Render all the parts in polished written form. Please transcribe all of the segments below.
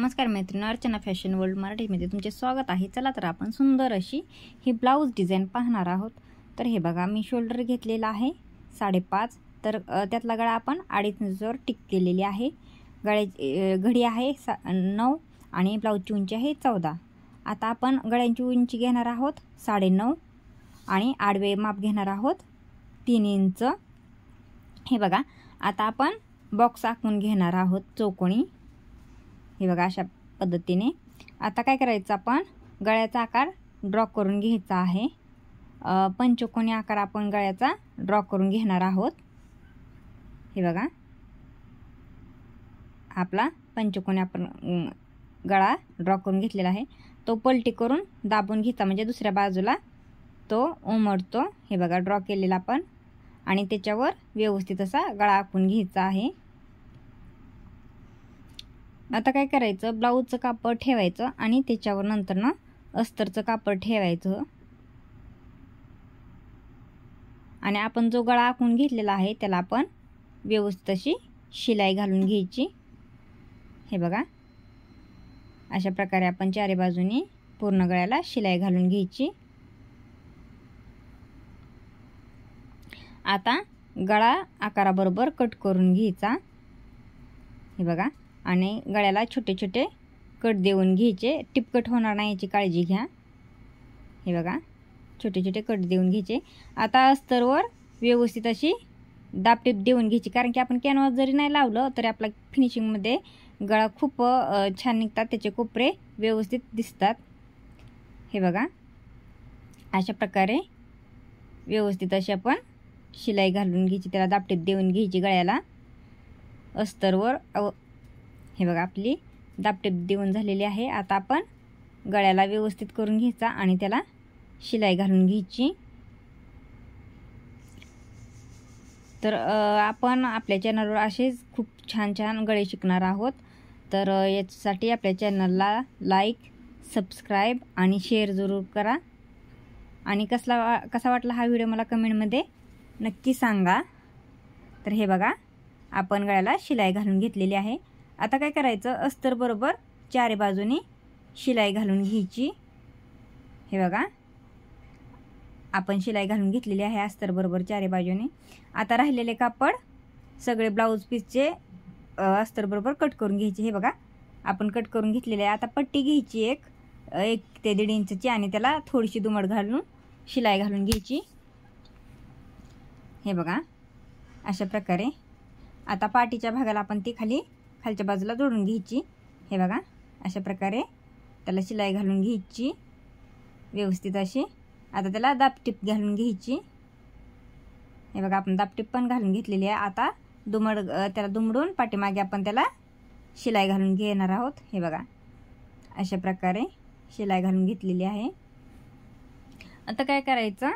नमस्कार मैत्रिणी, Archana fashion world मराठीमध्ये तुमचे स्वागत आहे। चला तर आपण सुंदर अशी ही ब्लाऊज डिझाइन पाहणार आहोत। तर हे बघा, मी शोल्डर घेतलेला आहे 5.5, तर त्यातला गळा आपण 2.5 इंचावर टिक केलेली आहे। गळ्याची घडी आहे 9 आणि ब्लाऊजची उंची आहे 14। आता आपण गळ्यांची उंची घेणार आहोत 9.5 आणि आडवे माप घेणार आहोत 3 इंच। हे बघा, आता आपण बॉक्स आखून घेणार आहोत चौकोनी। हे बघा, अशा पद्धतीने। आता काय करायचं, आपण गळ्याचा आकार ड्रॉ करून घ्यायचा आहे। पंचकोनी आकार आपण गळ्याचा ड्रॉ करून घेणार आहोत। हे बघा, आपला पंचकोनी आपण गळा ड्रॉ करून घेतलेला आहे। तो पलटी करून दाबून घ्यायचा, म्हणजे दुसऱ्या बाजूला तो उमटतो। हे बघा, ड्रॉ केलेला आपण आणि त्याच्यावर व्यवस्थित असा गळा आखून घ्यायचा आहे। आता काय करायचं, ब्लाऊजचं कापड ठेवायचं आणि त्याच्यावर नंतर ना अस्तरचं कापड ठेवायचं आणि आपण जो गळा आखून घेतलेला आहे त्याला आपण व्यवस्थित अशी शिलाई घालून घ्यायची। हे बघा, अशा प्रकारे आपण चारी बाजूनी पूर्ण गळ्याला शिलाई घालून घ्यायची। आता गळा आकाराबरोबर कट करून घ्यायचा। हे बघा, आणि गळ्याला छोटे छोटे कट देऊन घ्यायचे। टिपकट होणार नाही याची काळजी घ्या। हे बघा, छोटे छोटे कट देऊन घ्यायचे। आता अस्तरवर व्यवस्थित अशी दाबटीप देऊन घ्यायची, कारण की आपण कॅनव्हास जरी नाही लावलं तरी आपला फिनिशिंगमध्ये गळा खूप छान निघतात, त्याचे कोपरे व्यवस्थित दिसतात। हे बघा, अशा प्रकारे व्यवस्थित अशी आपण शिलाई घालून घ्यायची, त्याला दाबटीप देऊन घ्यायची गळ्याला अस्तरवर। हे बघा, आपली दाबटीप देऊन झालेली आहे। आता आपण गळ्याला व्यवस्थित करून घ्यायचा आणि त्याला शिलाई घालून घ्यायची। तर आपण आपल्या चॅनलवर असेच खूप छान छान गळे शिकणार आहोत। तर याच्यासाठी आपल्या चॅनलला लाईक, सबस्क्राईब आणि शेअर जरूर करा। आणि कसा वाटला हा व्हिडिओ मला कमेंटमध्ये नक्की सांगा। तर हे बघा, आपण गळ्याला शिलाई घालून घेतलेली आहे। आता काय करायचं, अस्तर बरोबर चारी बाजूनी शिलाई घालून घ्यायची। हे बघा, आपण शिलाई घालून घेतलेली आहे अस्तर बरोबर चारी बाजूनी। आता राहिलेले कापड सगळे ब्लाऊज पीसचे अस्तर बरोबर कट करून घ्यायचे। हे बघा, आपण कट करून घेतलेले आहे। आता पट्टी घ्यायची 1 ते 1.5 इंचची आणि त्याला थोडीशी दुमड घालून शिलाई घालून घ्यायची। हे बघा, अशा प्रकारे। आता पाठीच्या भागाला आपण ती खालच्या बाजूला जोडून घ्यायची। हे बघा, अशा प्रकारे त्याला शिलाई घालून घ्यायची व्यवस्थित अशी। आता त्याला दाबटीप घालून घ्यायची। हे बघा, आपण दाबटीप पण घालून घेतलेली आहे। आता त्याला दुमडून पाठीमागे आपण त्याला शिलाई घालून घेणार आहोत। हे बघा, अशा प्रकारे शिलाई घालून घेतलेली आहे। आता काय करायचं,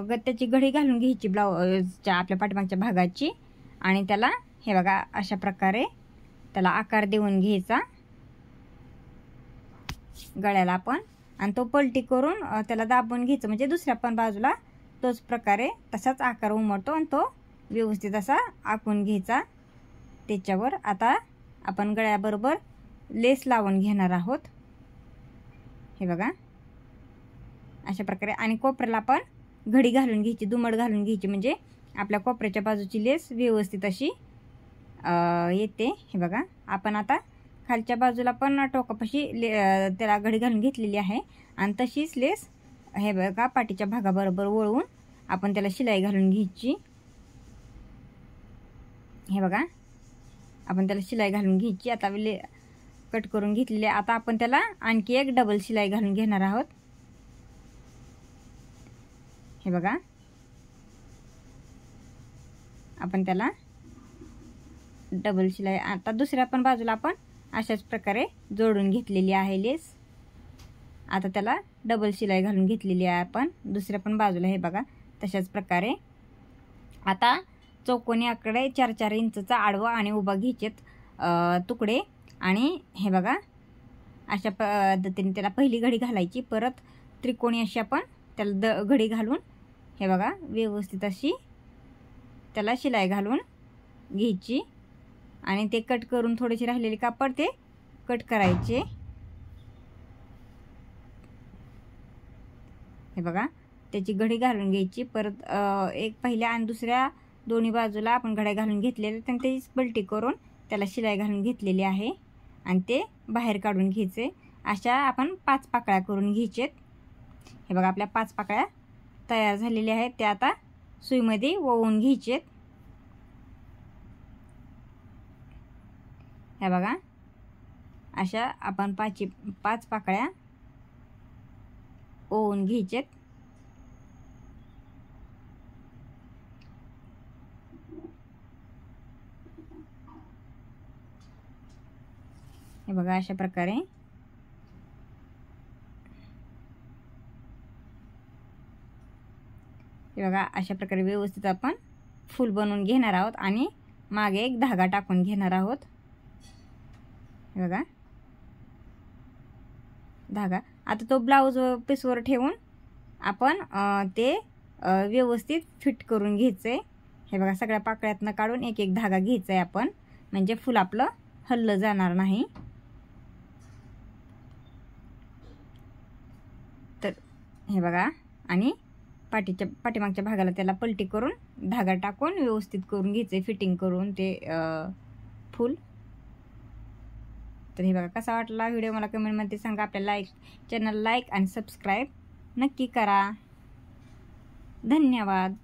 गत्त्याची घडी घालून घ्यायची ब्लाऊजच्या आपल्या पाठीमागच्या भागाची आणि त्याला हे बघा अशा प्रकारे त्याला आकार देऊन घ्यायचा गळ्याला आपण, आणि तो पलटी करून त्याला दाबून घ्यायचं, म्हणजे दुसऱ्या पण बाजूला तोच प्रकारे तसाच आकार उमटतो आणि तो व्यवस्थित असा आखून घ्यायचा त्याच्यावर। आता आपण गळ्याबरोबर लेस लावून घेणार आहोत। हे बघा, अशा प्रकारे। आणि कोपऱ्याला आपण घडी घालून घ्यायची, दुमड घालून घ्यायची, म्हणजे आपल्या कोपऱ्याच्या बाजूची लेस व्यवस्थित अशी येते। हे बघा, आपण आता खालच्या बाजूला पण टोकापाशी त्याला घडी घालून घेतलेली आहे आणि तशीच लेस हे बघा पाठीच्या भागाबरोबर वळवून आपण त्याला शिलाई घालून घ्यायची। हे बघा, आपण त्याला शिलाई घालून घ्यायची। आता कट करून घेतलेली आहे। आता आपण त्याला आणखी एक डबल शिलाई घालून घेणार आहोत। हे बघा, आपण त्याला डबल शिलाई। आता दुसऱ्या पण बाजूला आपण अशाच प्रकारे जोडून घेतलेली आहे लेस। आता त्याला डबल शिलाई घालून घेतलेली आहे आपण दुसऱ्या पण बाजूला। हे बघा, तशाच प्रकारे। आता चौकोनी आकडे 4-4 इंचचा आडवा आणि उभा घ्यायचेत तुकडे, आणि हे बघा अशा पद्धतीने त्याला पहिली घडी घालायची, परत त्रिकोणी अशी आपण त्याला घडी घालून हे बघा व्यवस्थित अशी त्याला शिलाई घालून घ्यायची आणि ते कट करून थोडेसे राहिलेले कापड ते कट करायचे। हे बघा, त्याची घडी घालून घ्यायची। परत एक पहिल्या आणि दुसऱ्या दोन्ही बाजूला आपण घड्या घालून घेतलेले, तर त्याची पलटी करून त्याला शिलाई घालून घेतलेली आहे आणि ते बाहेर काढून घ्यायचे। अशा आपण 5 पाकळ्या करून घ्यायचेत। हे बघा, आपल्या 5 पाकळ्या तयार झालेल्या आहेत। त्या आता सुईमध्ये ओवून घ्यायचेत। हे बघा, अशा आपण 5 पाकळ्या ओवून घ्यायचेत। हे बघा, अशा प्रकारे हे बघा, अशा प्रकारे व्यवस्थित आपण फूल बनवून घेणार आहोत आणि मागे एक धागा टाकून घेणार आहोत। हे बघा, धागा आता तो ब्लाऊज पीसवर ठेवून आपण ते व्यवस्थित फिट करून घ्यायचंय। हे बघा, सगळ्या पाकळ्यातनं काढून एक एक धागा घ्यायचा आहे आपण, म्हणजे फूल आपलं हललं जाणार नाही। तर हे बघा, आणि पाठीमागच्या भागाला त्याला पलटी करून धागा टाकून व्यवस्थित करून घ्यायचे, फिटिंग करून ते फूल। तर हे बघा, कसा वाटला व्हिडिओ मला कमेंटमध्ये सांगा। आपल्या चॅनल लाईक आणि सबस्क्राईब नक्की करा। धन्यवाद।